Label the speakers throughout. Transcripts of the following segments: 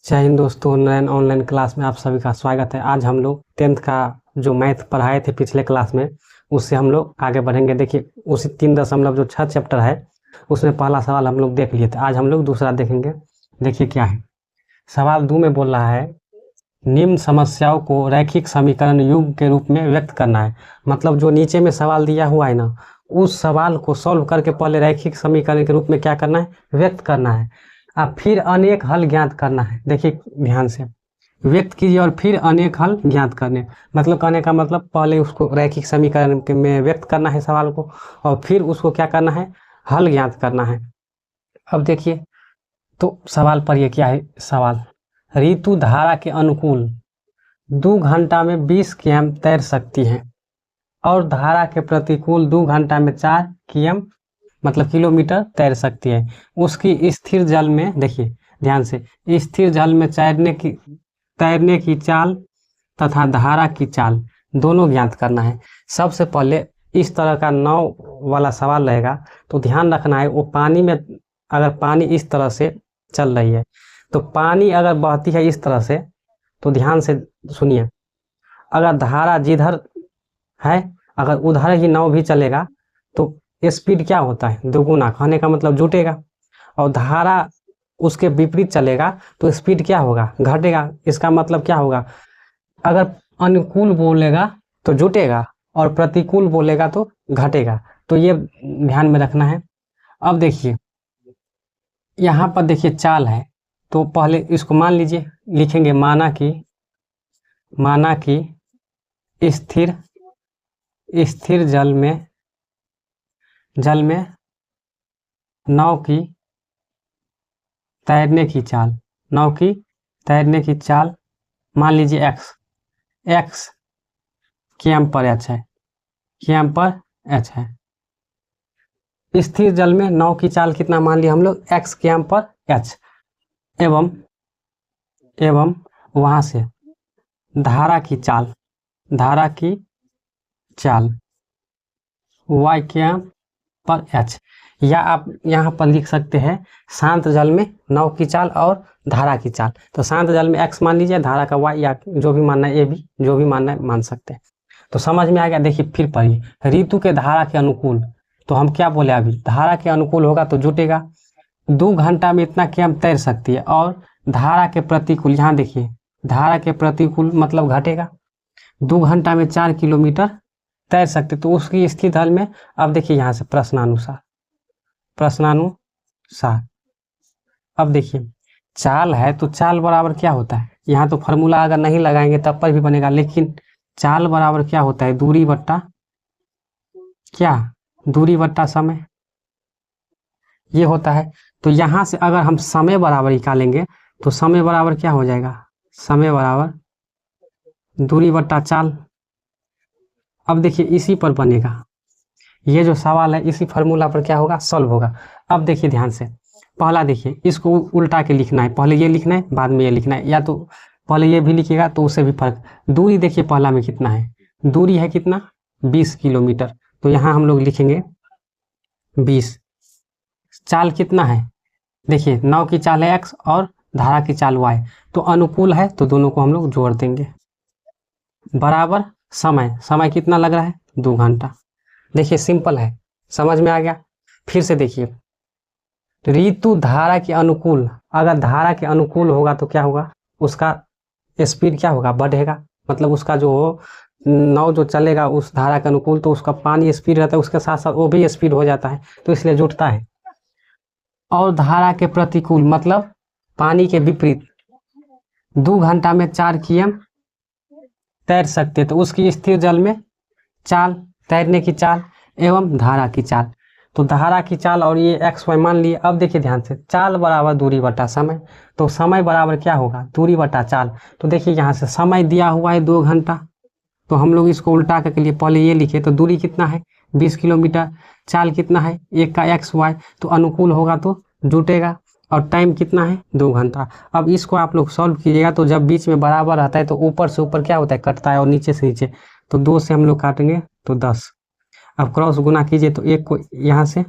Speaker 1: जय हिंद दोस्तों, नयन online class में आप सभी का स्वागत है। आज हम लोग 10th का जो मैथ पढ़ाए थे पिछले क्लास में, उससे हम लोग आगे बढ़ेंगे। देखिए, उसी 3.6 चैप्टर है, उसमें पहला सवाल हम लोग देख लिए थे। आज हम लोग दूसरा देखेंगे। देखिए क्या है। सवाल 2 में बोल रहा है, निम्न समस्याओं को रैखिक समीकरण युग्म के रूप में व्यक्त करना है। मतलब जो नीचे में सवाल दिया हुआ है ना, उस सवाल को सॉल्व करके पहले रैखिक समीकरण के रूप में क्या करना है, व्यक्त करना है। अब फिर अनेक हल ज्ञात करना है। देखिए ध्यान से, व्यक्त कीजिए और फिर अनेक हल ज्ञात करने। मतलब कहने का मतलब पहले उसको रैखिक समीकरण में व्यक्त करना है सवाल को, और फिर उसको क्या करना है, हल ज्ञात करना है। अब देखिए, तो सवाल पर ये क्या है सवाल, ऋतु धारा के अनुकूल 2 घंटा में 20 किमी तैर सकती है और धारा के प्रतिकूल 2 घंटा में 4 किमी मतलब किलोमीटर तैर सकती है। उसकी स्थिर जल में, देखिए ध्यान से, स्थिर जल में तैरने की चाल तथा धारा की चाल दोनों ज्ञात करना है। सबसे पहले इस तरह का नाव वाला सवाल रहेगा तो ध्यान रखना है, वो पानी में, अगर पानी इस तरह से चल रही है तो पानी अगर बहती है इस तरह से, तो ध्यान से सुनिए, अगर धारा जिधर है, अगर उधर ही नाव भी चलेगा तो स्पीड क्या होता है, दोगुना, कहने का मतलब जुटेगा। और धारा उसके विपरीत चलेगा तो स्पीड क्या होगा, घटेगा। इसका मतलब क्या होगा, अगर अनुकूल बोलेगा तो जुटेगा और प्रतिकूल बोलेगा तो घटेगा। तो ये ध्यान में रखना है। अब देखिए यहाँ पर, देखिए चाल है, तो पहले इसको मान लीजिए, लिखेंगे माना कि स्थिर जल में नाव की तैरने की चाल मान लीजिए x किमी पर h है। स्थिर जल में नाव की चाल कितना मान लिया हम लोग, x किमी पर h, एवं वहां से धारा की चाल y किमी पर h, या आप यहाँ पर लिख सकते हैं शांत जल में नाव की चाल और धारा की चाल। तो शांत जल में x मान लीजिए, धारा का y, या जो भी मानना है, ये भी जो भी मानना है मान सकते हैं। तो समझ में आ गया। देखिए फिर पढ़िए, ऋतु के धारा के अनुकूल, तो हम क्या बोले अभी, धारा के अनुकूल होगा तो जुटेगा। 2 घंटा में इतना किमी तैर सकती है, और धारा के प्रतिकूल, यहाँ देखिए धारा के प्रतिकूल मतलब घटेगा। 2 घंटा में 4 किलोमीटर तैर सकते, तो उसकी स्थिर जल में, अब देखिए यहाँ से प्रश्नानुसार, अब देखिए चाल है तो चाल बराबर क्या होता है, यहाँ तो फॉर्मूला अगर नहीं लगाएंगे तब पर भी बनेगा, लेकिन चाल बराबर क्या होता है, दूरी बट्टा समय, ये होता है। तो यहाँ से अगर हम समय बराबर निकालेंगे तो समय बराबर क्या हो जाएगा, समय बराबर दूरी बट्टा चाल। अब देखिए इसी पर बनेगा, ये जो सवाल है इसी फार्मूला पर क्या होगा, सॉल्व होगा। अब देखिए ध्यान से, पहला देखिए, इसको उल्टा के लिखना है, पहले ये लिखना है बाद में ये लिखना है, या तो पहले ये भी लिखिएगा तो उससे भी फर्क। दूरी देखिए पहला में कितना है, दूरी है कितना, 20 किलोमीटर, तो यहाँ हम लोग लिखेंगे 20। चाल कितना है, देखिए नाव की चाल है x और धारा की चाल y, तो अनुकूल है तो दोनों को हम लोग जोड़ देंगे, बराबर समय कितना लग रहा है, 2 घंटा। देखिए सिंपल है, समझ में आ गया। फिर से देखिए, ऋतु धारा के अनुकूल, अगर धारा के अनुकूल होगा तो क्या होगा, उसका स्पीड क्या होगा, बढ़ेगा। मतलब उसका जो नाव जो चलेगा उस धारा के अनुकूल, तो उसका पानी स्पीड रहता है, उसके साथ साथ वो भी स्पीड हो जाता है, तो इसलिए जुटता है। और धारा के प्रतिकूल मतलब पानी के विपरीत, 2 घंटा में 4 किमी तैर सकते, तो उसकी स्थिर जल में चाल, तैरने की चाल एवं धारा की चाल। तो धारा की चाल और ये x y मान लिए। अब देखिए ध्यान से, चाल बराबर दूरी बटा समय, तो समय बराबर क्या होगा, दूरी बटा चाल। तो देखिए यहाँ से समय दिया हुआ है 2 घंटा, तो हम लोग इसको उल्टा करके लिए पहले ये लिखे, तो दूरी कितना है 20 किलोमीटर, चाल कितना है 1 का x y, तो अनुकूल होगा तो जुटेगा, और टाइम कितना है 2 घंटा। अब इसको आप लोग सॉल्व कीजिएगा, तो जब बीच में बराबर रहता है तो ऊपर से ऊपर क्या होता है, कटता है, और नीचे से नीचे, तो 2 से हम लोग काटेंगे तो 10। अब क्रॉस गुना कीजिए तो 1 को यहाँ से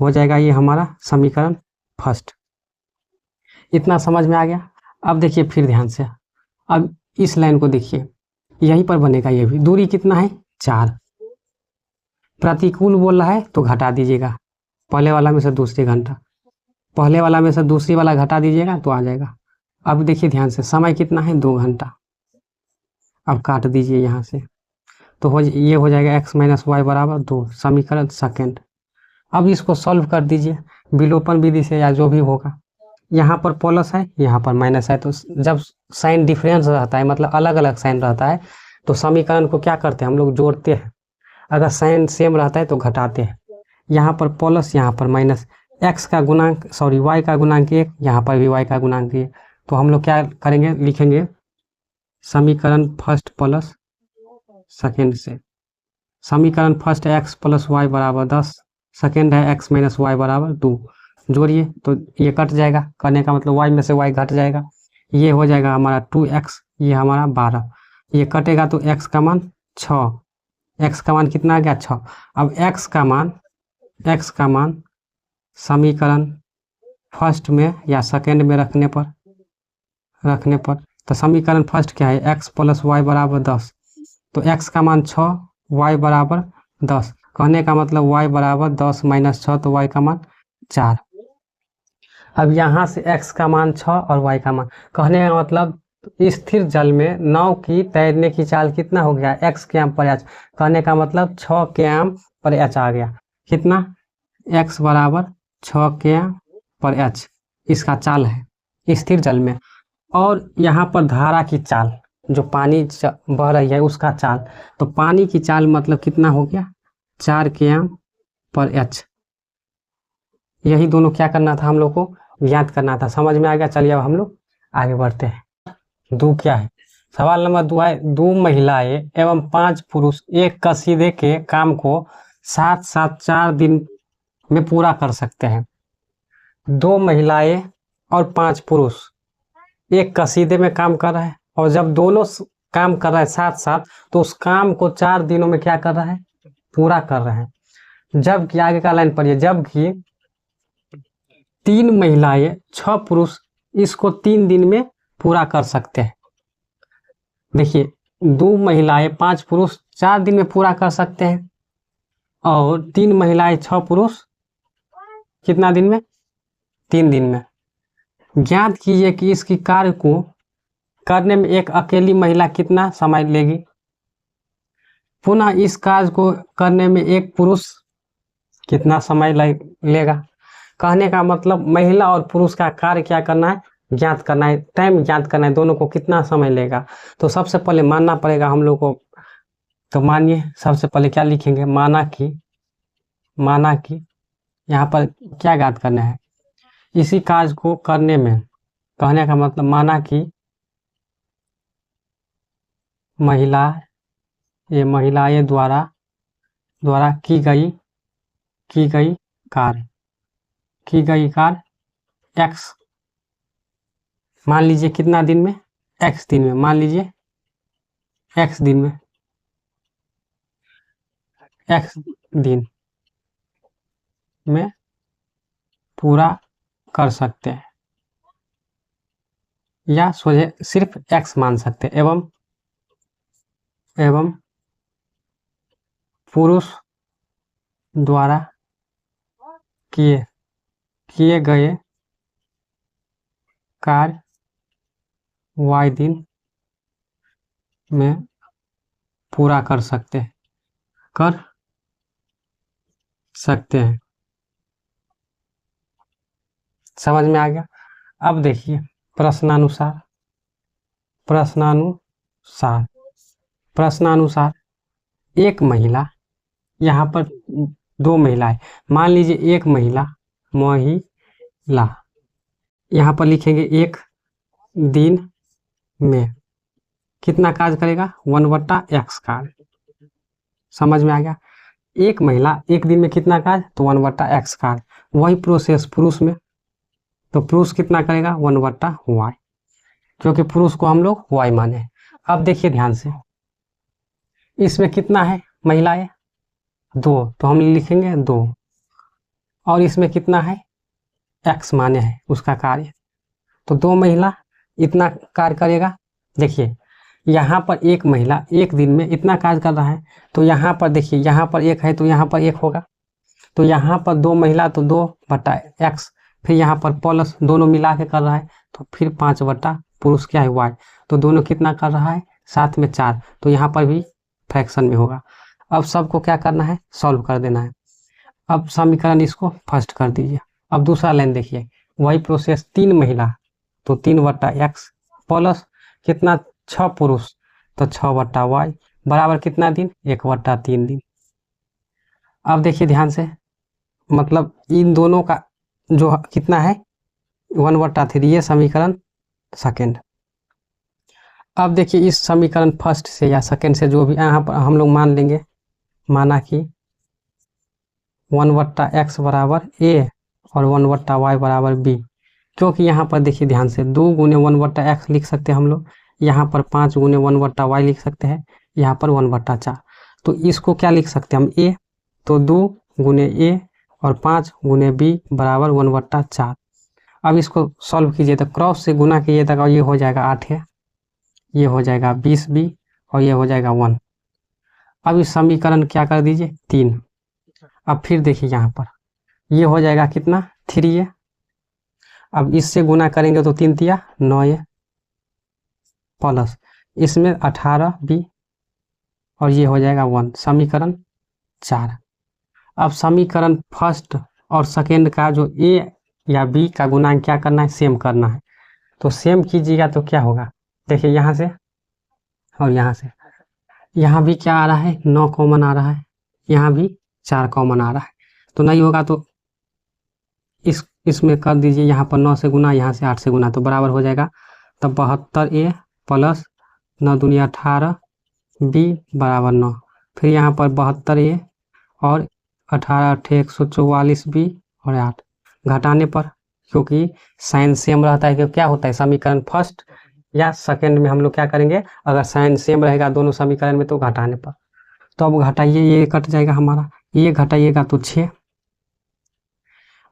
Speaker 1: हो जाएगा, ये हमारा समीकरण फर्स्ट। इतना समझ में आ गया। अब देखिए फिर ध्यान से, अब इस लाइन को देखिए, यहीं पर बनेगा ये भी। दूरी कितना है 4, प्रतिकूल बोल रहा है तो घटा दीजिएगा, पहले वाला में से दूसरी घंटा, पहले वाला में से दूसरी वाला घटा दीजिएगा तो आ जाएगा। अब देखिए ध्यान से, समय कितना है 2 घंटा। अब काट दीजिए यहाँ से, तो ये हो जाएगा x माइनस वाई बराबर 2, समीकरण सेकेंड। अब इसको सॉल्व कर दीजिए विलोपन विधि से या जो भी होगा। यहाँ पर प्लस है, यहाँ पर माइनस है, तो जब साइन डिफरेंस रहता है, मतलब अलग अलग साइन रहता है, तो समीकरण को क्या करते हैं हम लोग, जोड़ते हैं। अगर साइन सेम रहता है तो घटाते हैं। यहाँ पर प्लस, यहाँ पर माइनस, x का गुणांक y का गुणांक 1, यहाँ पर भी y का गुणांक 1। तो हम लोग क्या करेंगे, लिखेंगे समीकरण फर्स्ट प्लस सेकेंड से। समीकरण फर्स्ट x प्लस वाई बराबर 10, सेकेंड है x माइनस वाई बराबर 2। जोड़िए तो ये कट जाएगा, करने का मतलब y में से y घट जाएगा, ये हो जाएगा हमारा 2x, ये हमारा 12, ये कटेगा तो x का मान 6, x का मान कितना आ गया 6। अब x का मान समीकरण फर्स्ट में या सेकेंड में रखने पर तो समीकरण फर्स्ट क्या है, x प्लस वाई बराबर 10, तो x का मान 6, y बराबर 10, कहने का मतलब y बराबर 10 माइनस 6, तो y का मान 4। अब यहाँ से x का मान 6 और y का मान, कहने का मतलब स्थिर जल में नाव की तैरने की चाल कितना हो गया, x के एम पर एच, कहने का मतलब 6 के एम पर एच आ गया। कितना, x बराबर 6 के एम पर एच इसका चाल है स्थिर जल में। और यहाँ पर धारा की चाल, जो पानी बह रही है उसका चाल, तो पानी की चाल मतलब कितना हो गया 4 के एम पर एच। यही दोनों क्या करना था हम लोग को, ज्ञात करना था। समझ में आ गया। चलिए अब हम लोग आगे बढ़ते हैं। 2 क्या है, सवाल नंबर 2 है, 2 महिलाएं एवं 5 पुरुष एक कसीदे के काम को साथ साथ 4 दिन में पूरा कर सकते हैं। 2 महिलाएं और 5 पुरुष एक कसीदे में काम कर रहे हैं, और जब दोनों काम कर रहे हैं साथ साथ, तो उस काम को 4 दिनों में क्या कर रहे हैं, पूरा कर रहे हैं। जबकि आगे का लाइन पढ़िए, जबकि 3 महिलाएं 6 पुरुष इसको 3 दिन में पूरा कर सकते हैं। देखिए 2 महिलाएं 5 पुरुष 4 दिन में पूरा कर सकते हैं, और 3 महिलाएं 6 पुरुष कितना दिन में, 3 दिन में। ज्ञात कीजिए कि इसकी कार्य को करने में एक अकेली महिला कितना समय लेगी। पुनः इस कार्य को करने में एक पुरुष कितना समय लेगा। कहने का मतलब महिला और पुरुष का कार्य क्या करना है, ज्ञात करना है, टाइम ज्ञात करना है, दोनों को कितना समय लेगा। तो सबसे पहले मानना पड़ेगा हम लोग को। तो मानिए सबसे पहले क्या लिखेंगे, माना कि यहाँ पर क्या ज्ञात करना है, इसी कार्य को करने में, कहने का मतलब माना कि महिलाएं द्वारा की गई कार्य x, मान लीजिए कितना दिन में, x दिन में, मान लीजिए x दिन में, x दिन में पूरा कर सकते हैं, या सोचे सिर्फ x मान सकते हैं। एवं पुरुष द्वारा किए गए कार्य y दिन में पूरा कर सकते हैं। समझ में आ गया। अब देखिए प्रश्नानुसार एक महिला, यहाँ पर 2 महिलाएं, मान लीजिए एक महिला यहाँ पर लिखेंगे एक दिन में कितना कार्य करेगा, 1/x कार्य। समझ में आ गया। एक महिला एक दिन में कितना कार्य, तो 1/x कार्य। वही प्रोसेस पुरुष में, तो पुरुष कितना करेगा, 1/y, क्योंकि पुरुष को हम लोग y माने। अब देखिए ध्यान से, इसमें कितना है महिलाएं 2, तो हम लिखेंगे 2, और इसमें कितना है x माने है उसका कार्य, तो 2 महिला इतना कार्य करेगा। देखिए यहाँ पर एक महिला एक दिन में इतना कार्य कर रहा है, तो यहाँ पर देखिए यहाँ पर एक है तो यहाँ पर एक होगा, तो यहाँ पर 2 महिला तो 2/x, फिर यहाँ पर प्लस दोनों मिला के कर रहा है तो फिर 5 पुरुष क्या है y, तो दोनों कितना कर रहा है साथ में 4, तो यहाँ पर भी फ्रैक्शन में होगा। अब सबको क्या करना है, सॉल्व कर देना है। अब समीकरण इसको फर्स्ट कर दीजिए। अब दूसरा लाइन देखिए, वही प्रोसेस 3 महिला तो 3/x प्लस कितना 6 पुरुष तो 6/y बराबर कितना दिन 1/3 दिन। अब देखिए ध्यान से, मतलब इन दोनों का जो कितना है 1/3, ये समीकरण सेकेंड। अब देखिए इस समीकरण फर्स्ट से या सेकेंड से जो भी यहाँ पर हम लोग मान लेंगे, माना कि 1/x बराबर a और 1/y बराबर b, क्योंकि यहाँ पर देखिए ध्यान से 2 गुने 1/x लिख सकते हैं हम लोग, यहाँ पर 5 गुने 1/y लिख सकते हैं, यहाँ पर 1/4, तो इसको क्या लिख सकते हैं हम a, तो 2 गुने a और 5 गुने b बराबर 1/4। अब इसको सॉल्व कीजिए तो क्रॉस से गुना कीजिए तो ये हो जाएगा 8 है, ये हो जाएगा 20b और ये हो जाएगा 1। अब इस समीकरण क्या कर दीजिए 3। अब फिर देखिए यहाँ पर ये हो जाएगा कितना 3a, अब इससे गुना करेंगे तो 3 तिया 9a प्लस इसमें 18b और ये हो जाएगा 1, समीकरण 4। अब समीकरण फर्स्ट और सेकेंड का जो a या b का गुणांक क्या करना है, सेम करना है, तो सेम कीजिएगा तो क्या होगा, देखिए यहाँ से और यहाँ से, यहाँ भी क्या आ रहा है 9 कॉमन आ रहा है, यहाँ भी 4 कॉमन आ रहा है, तो नहीं होगा तो इसमें कर दीजिए, यहाँ पर 9 से गुना, यहाँ से 8 से गुना, तो बराबर हो जाएगा तब 72a प्लस 9 दूनी 18 b बराबर 9, फिर यहाँ पर 72a और 18 8 144 b और 8 घटाने पर, क्योंकि साइन सेम रहता है, क्योंकि क्या होता है समीकरण फर्स्ट या सेकंड में हम लोग क्या करेंगे, अगर साइन सेम रहेगा दोनों समीकरण में तो घटाने पर, तो अब घटाइए, ये कट जाएगा हमारा, ये घटाइएगा तो 6,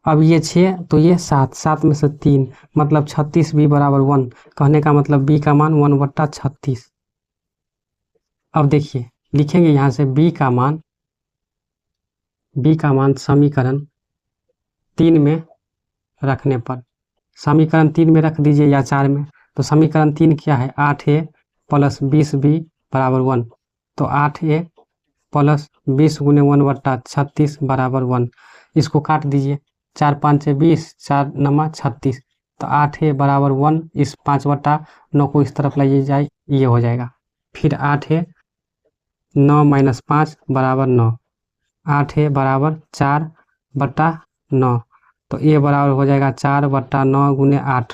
Speaker 1: अब ये 6 तो ये 7, 7 में से 3 मतलब 36 b बराबर 1, कहने का मतलब b का मान 1/36। अब देखिए लिखेंगे यहाँ से b का मान समीकरण 3 में रखने पर, समीकरण 3 में रख दीजिए या 4 में, तो समीकरण 3 क्या है 8a प्लस 20b बराबर 1, तो 8a प्लस 20 गुने 1/36 बराबर 1, इसको काट दीजिए, 4 5 20, 4 9 36, तो 8a बराबर 1, इस 5/9 को इस तरफ लाइए जाए, ये हो जाएगा, फिर 8a 9 - 5 बराबर 9, 8a बराबर 4/9, तो a बराबर हो जाएगा 4/9 गुने 8,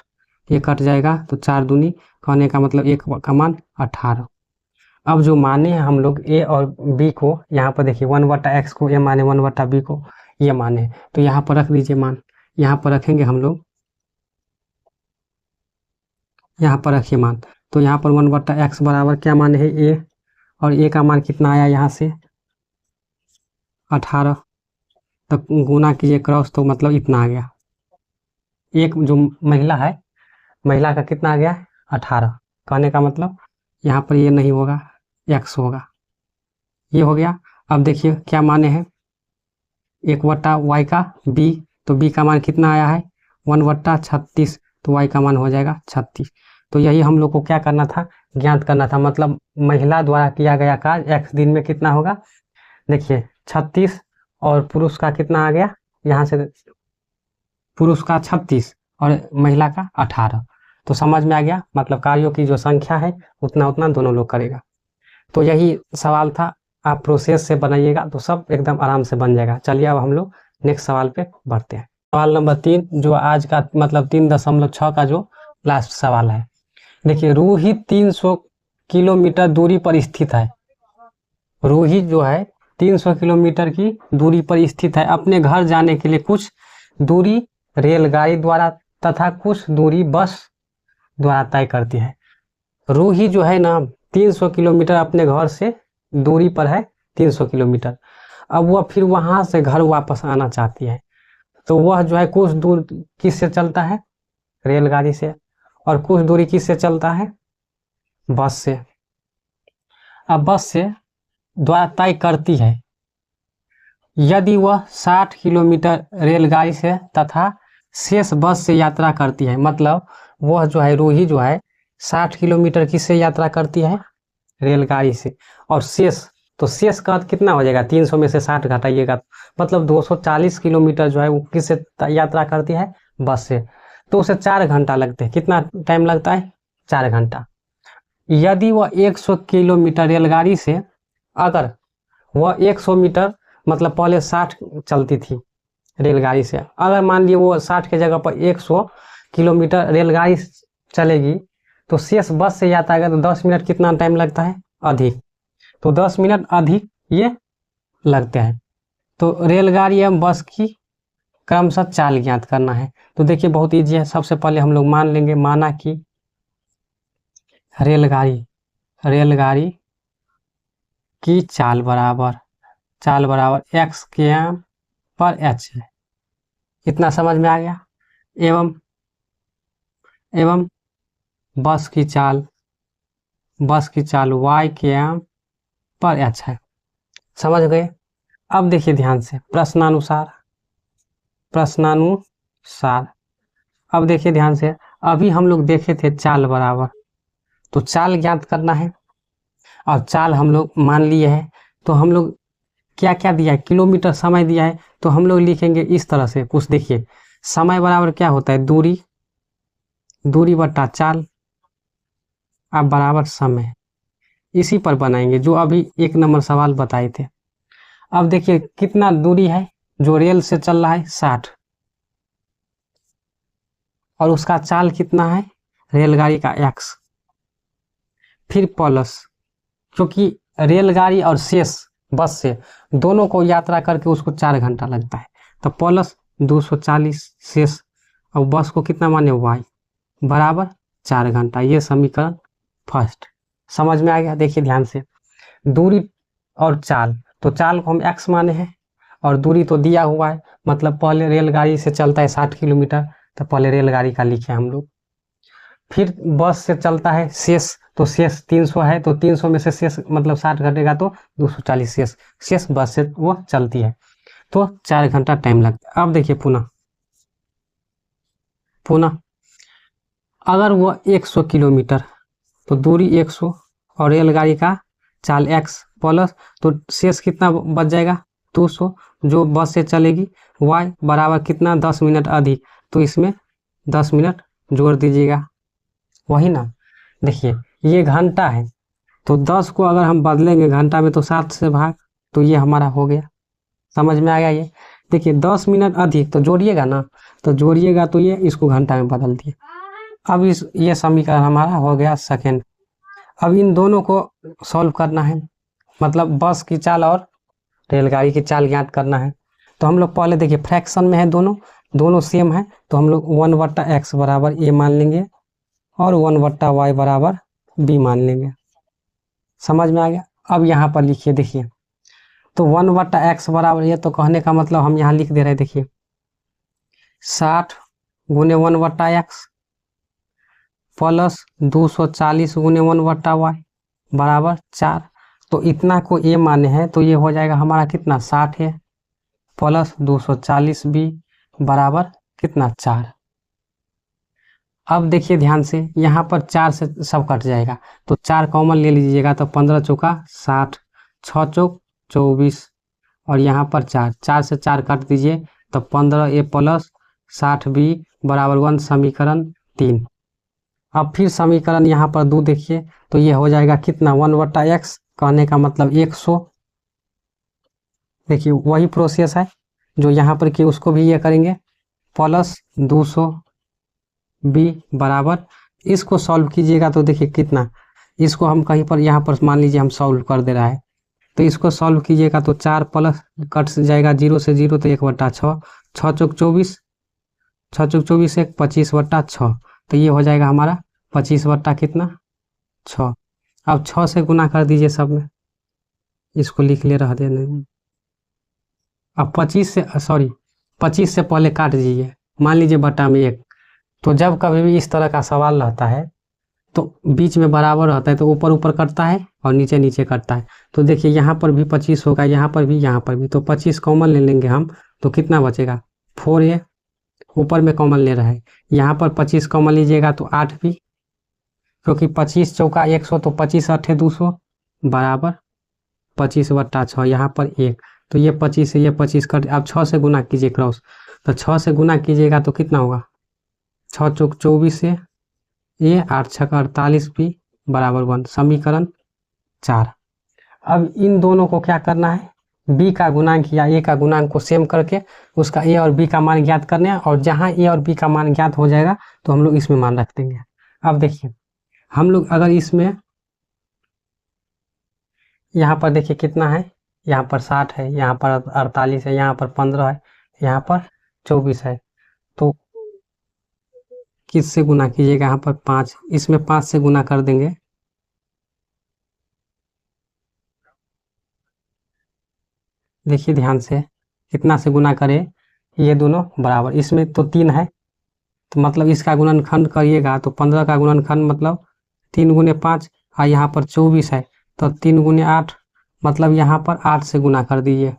Speaker 1: ये कट जाएगा तो 4 दूनी, कहने का मतलब 1 का मान 18। अब जो माने हैं हम लोग a और b को, यहाँ पर देखिए 1/x को a माने, 1/b को ये माने, तो यहाँ पर रख दीजिए मान, यहाँ पर रखेंगे हम लोग, यहाँ पर रखिए मान, तो यहाँ पर 1/x बराबर क्या माने है a, और a का मान कितना आया यहाँ से 18, तब गुना कीजिए क्रॉस तो मतलब इतना आ गया, एक जो महिला है, महिला का कितना आ गया 18, कहने का मतलब यहाँ पर ये नहीं होगा, x होगा, ये हो गया। अब देखिए क्या माने हैं 1/y का b, तो b का मान कितना आया है 1/36, तो y का मान हो जाएगा 36। तो यही हम लोग को क्या करना था, ज्ञात करना था, मतलब महिला द्वारा किया गया कार्य x दिन में कितना होगा, देखिए 36 और पुरुष का कितना आ गया, यहाँ से पुरुष का 36 और महिला का 18, तो समझ में आ गया, मतलब कार्यों की जो संख्या है उतना उतना दोनों लोग करेगा। तो यही सवाल था, आप प्रोसेस से बनाइएगा तो सब एकदम आराम से बन जाएगा। चलिए अब हम लोग नेक्स्ट सवाल पे बढ़ते हैं। सवाल नंबर 3 जो आज का मतलब 3.6 का जो लास्ट सवाल है, देखिए रूही 300 किलोमीटर दूरी पर स्थित है, रूही जो है 300 किलोमीटर की दूरी पर स्थित है, अपने घर जाने के लिए कुछ दूरी रेलगाड़ी द्वारा तथा कुछ दूरी बस द्वारा तय करती है। रूही जो है ना 300 किलोमीटर अपने घर से दूरी पर है, 300 किलोमीटर, अब वह फिर वहां से घर वापस आना चाहती है, तो वह जो है कुछ दूर किससे चलता है, रेलगाड़ी से, और कुछ दूरी किससे चलता है, बस से। अब बस से द्वारा तय करती है यदि वह 60 किलोमीटर रेलगाड़ी से तथा शेष बस से यात्रा करती है, मतलब वह जो है रूही जो है 60 किलोमीटर किससे यात्रा करती है, रेलगाड़ी से, और शेष, तो शेष का कितना हो जाएगा, 300 में से 60 घटाइएगा, मतलब 240 किलोमीटर जो है वो किससे यात्रा करती है, बस से। तो उसे 4 घंटा लगते हैं। कितना टाइम लगता है, 4 घंटा। यदि वह 100 किलोमीटर रेलगाड़ी से, अगर वह 100 मीटर, मतलब पहले 60 चलती थी रेलगाड़ी से, अगर मान लिए वो 60 के जगह पर 100 किलोमीटर रेलगाड़ी चलेगी, तो शेष बस से यात्रा करेगा तो 10 मिनट कितना टाइम लगता है, अधिक। तो 10 मिनट अधिक ये लगते हैं। तो रेलगाड़ी एवं बस की क्रमशः चाल ज्ञात करना है। तो देखिए बहुत ईजी है। सबसे पहले हम लोग मान लेंगे, माना कि रेलगाड़ी की चाल बराबर x km पर h है। इतना समझ में आ गया। एवं बस की चाल y km पर h है। समझ गए। अब देखिए ध्यान से प्रश्नानुसार। अब देखिए ध्यान से, अभी हम लोग देखे थे चाल बराबर, तो चाल ज्ञात करना है और चाल हम लोग मान लिए हैं। तो हम लोग क्या क्या दिया है, किलोमीटर समय दिया है, तो हम लोग लिखेंगे इस तरह से कुछ। देखिए समय बराबर क्या होता है, दूरी बटा चाल अब बराबर समय। इसी पर बनाएंगे जो अभी 1 नंबर सवाल बताए थे। अब देखिए कितना दूरी है, जो रेल से चल रहा है 60, और उसका चाल कितना है रेलगाड़ी का x, फिर प्लस, क्योंकि रेलगाड़ी और शेष बस से दोनों को यात्रा करके उसको 4 घंटा लगता है, तो प्लस 240 शेष, और बस को कितना माने y बराबर 4 घंटा। ये समीकरण फर्स्ट समझ में आ गया। देखिए ध्यान से, दूरी और चाल, तो चाल को हम x माने हैं और दूरी तो दिया हुआ है, मतलब पहले रेलगाड़ी से चलता है 60 किलोमीटर, तो पहले रेलगाड़ी का लिखे हम लोग। फिर बस से चलता है शेष, तो शेष 300 है, तो 300 में से शेष मतलब 60 घटेगा तो 240 शेष बस से वो चलती है, तो 4 घंटा टाइम लगता है। अब देखिए पुनः अगर वो 100 किलोमीटर, तो दूरी 100 और रेलगाड़ी का चाल x प्लस, तो शेष कितना बच जाएगा 200, जो बस से चलेगी y बराबर कितना 10 मिनट अधिक, तो इसमें 10 मिनट जोड़ दीजिएगा, वही ना। देखिए ये घंटा है, तो 10 को अगर हम बदलेंगे घंटा में तो 7 से भाग, तो ये हमारा हो गया। समझ में आ गया। ये देखिए 10 मिनट अधिक, तो जोड़िएगा ना, तो जोड़िएगा तो ये इसको घंटा में बदल दिए। अब ये समीकरण हमारा हो गया सेकेंड। अब इन दोनों को सॉल्व करना है, मतलब बस की चाल और रेलगाड़ी की चाल ज्ञात करना है। तो हम लोग पहले देखिए फ्रैक्शन में है, दोनों सेम है, तो हम लोग 1/x बराबर a मान लेंगे और 1/y बराबर b मान लेंगे। समझ में आ गया। अब यहाँ पर लिखिए, देखिए तो 1/x बराबर, ये तो कहने का मतलब हम यहाँ लिख दे रहे हैं, देखिए 60 गुने 1/x प्लस 240 गुने 1/y बराबर 4। तो इतना को a माने हैं, तो ये हो जाएगा हमारा कितना 60 है प्लस 240 b बराबर कितना 4। अब देखिए ध्यान से, यहाँ पर 4 से सब कट जाएगा, तो 4 कॉमन ले लीजिएगा, तो 15 चौका 60, 6 चौक 24, और यहाँ पर 4 से 4 काट दीजिए, तो 15a प्लस 60b बराबर 1, समीकरण 3। अब फिर समीकरण यहाँ पर 2 देखिए, तो ये हो जाएगा कितना 1/x, कहने का मतलब 100। देखिए वही प्रोसेस है जो यहाँ पर कि उसको भी ये करेंगे, प्लस 200b बराबर, इसको सॉल्व कीजिएगा तो देखिए कितना, इसको हम कहीं पर यहाँ पर मान लीजिए हम सॉल्व कर दे रहा है, तो इसको सॉल्व कीजिएगा तो 4 प्लस कट जाएगा 0 से 0, तो 1/6, 6 चौक 24, 6 चौक 24 1, 25/6, तो ये हो जाएगा हमारा 25 कितना 6। अब 6 से गुना कर दीजिए सब में, इसको लिख ले रह देने। अब 25 से पहले काट दीजिए, मान लीजिए बटा में 1, तो जब कभी भी इस तरह का सवाल रहता है तो बीच में बराबर रहता है तो ऊपर ऊपर करता है और नीचे नीचे करता है। तो देखिए यहाँ पर भी 25 होगा, यहाँ पर भी, यहाँ पर भी, तो 25 कॉमन ले लेंगे हम, तो कितना बचेगा 4a, ऊपर में कॉमन ले रहा है। यहाँ पर 25 कॉमन लीजिएगा तो 8 भी, क्योंकि 25 चौका 100, तो 25 अठे 200 बराबर 25/6। यहाँ पर 1, तो ये 25 से ये 25 कट, आप 6 से गुना कीजिए क्रॉस, तो 6 से गुना कीजिएगा तो कितना होगा 6 चौक 24 से ये 8 छक 48 भी बराबर 1, समीकरण 4। अब इन दोनों को क्या करना है, b का गुणांक या a का गुणांक को सेम करके उसका a और b का मान ज्ञात करने हैं, और जहां a और b का मान ज्ञात हो जाएगा तो हम लोग इसमें मान रख देंगे। अब देखिए हम लोग अगर इसमें यहाँ पर देखिए कितना है, यहाँ पर 60 है, यहाँ पर 48 है, यहाँ पर 15 है, यहाँ पर 24 है, तो किससे गुना कीजिएगा, यहाँ पर 5, इसमें 5 से गुना कर देंगे। देखिए ध्यान से कितना से गुना करें, ये दोनों बराबर, इसमें तो 3 है तो मतलब इसका गुणनखंड करिएगा तो 15 का गुणनखंड मतलब 3 गुने 5, और यहाँ पर 24 है तो 3 गुने 8, मतलब यहाँ पर 8 से गुना कर दीजिए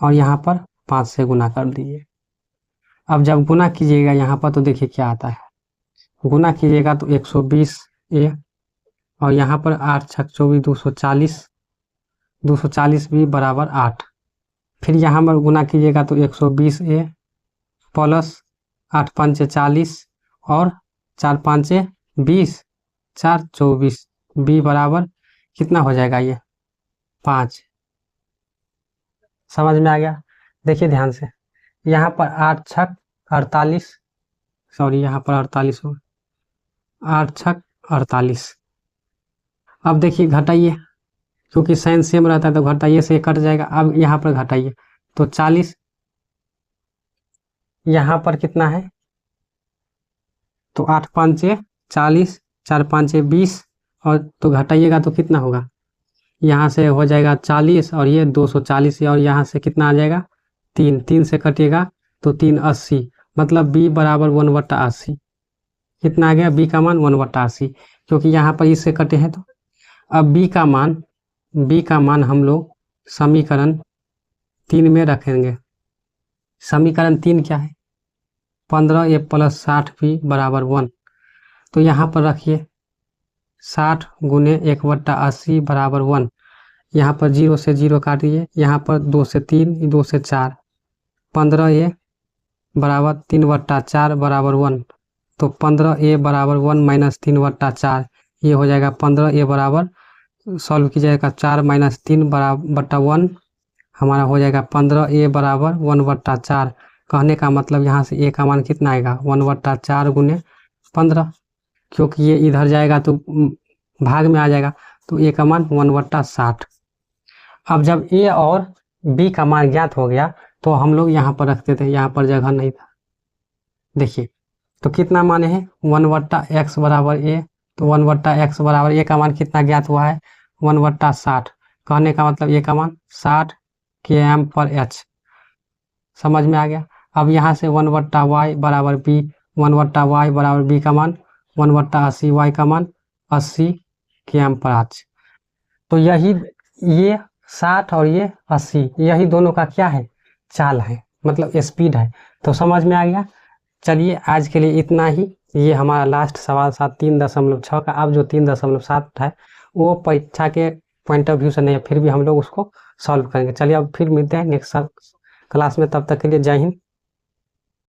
Speaker 1: और यहाँ पर 5 से गुना कर दीजिए। अब जब गुना कीजिएगा यहाँ पर तो देखिए क्या आता है, गुना कीजिएगा तो 120a, और यहाँ पर 8 छक 24 240, 240 भी बराबर 8। फिर यहाँ पर गुना कीजिएगा तो 120a प्लस 8 पंचे 40 और 4 पंचे 20, 4 24 b बराबर कितना हो जाएगा ये 5। समझ में आ गया। देखिए ध्यान से यहाँ पर 8 छक 48, सॉरी यहाँ पर 48 हो, 8 छक 48। अब देखिए घटाइए, क्योंकि साइन सेम रहता है तो घटाइए से कट जाएगा। अब यहाँ पर घटाइए तो 40, यहाँ पर कितना है तो 8 पंचे 40, 4 पंचे 20, और तो घटाइएगा तो कितना होगा, यहाँ से हो जाएगा 40 और ये 240, और यहाँ से कितना आ जाएगा 3, 3 से कटिएगा तो 3 80, मतलब b बराबर 1/80। कितना आ गया b का मान 1/80, क्योंकि यहाँ पर इससे कटे हैं। तो अब b का मान हम लोग समीकरण 3 में रखेंगे। समीकरण 3 क्या है, 15a प्लस 60b बराबर 1, तो यहाँ पर रखिए 60 गुने 1/80 बराबर 1, यहाँ पर 0 से 0 काटिए, यहाँ पर 2 से 3, 2 से 4, 15a बराबर 3/4 बराबर 1, तो 15a बराबर 1 माइनस 3/4, ये हो जाएगा 15a बराबर, सॉल्व कीजिएगा 4 माइनस 3 बराबर 1, हमारा हो जाएगा 15a बराबर 1/4। कहने का मतलब यहाँ से a का मान कितना आएगा 1/4 गुने 15, क्योंकि ये इधर जाएगा तो भाग में आ जाएगा, तो a का मान 1/60। अब जब a और b का मान ज्ञात हो गया तो हम लोग यहाँ पर रखते थे, यहाँ पर जगह नहीं था। देखिए तो कितना माने हैं 1/x बराबर a, तो 1/x बराबर a का मान कितना ज्ञात हुआ है 1/60। कहने का मतलब a का मान 60 km/h। समझ में आ गया। अब यहाँ से 1/y बराबर b, 1/y बराबर b का मान 1/80, y का मान 80 km/h। तो यही ये 60 और ये 80, यही दोनों का क्या है चाल है, मतलब स्पीड है। तो समझ में आ गया। चलिए आज के लिए इतना ही। ये हमारा लास्ट सवाल 3.6 का। अब जो 3.7 है वो परीक्षा के पॉइंट ऑफ व्यू से नहीं है, फिर भी हम लोग उसको सॉल्व करेंगे। चलिए अब फिर मिलते हैं नेक्स्ट क्लास में, तब तक के लिए जय हिंद।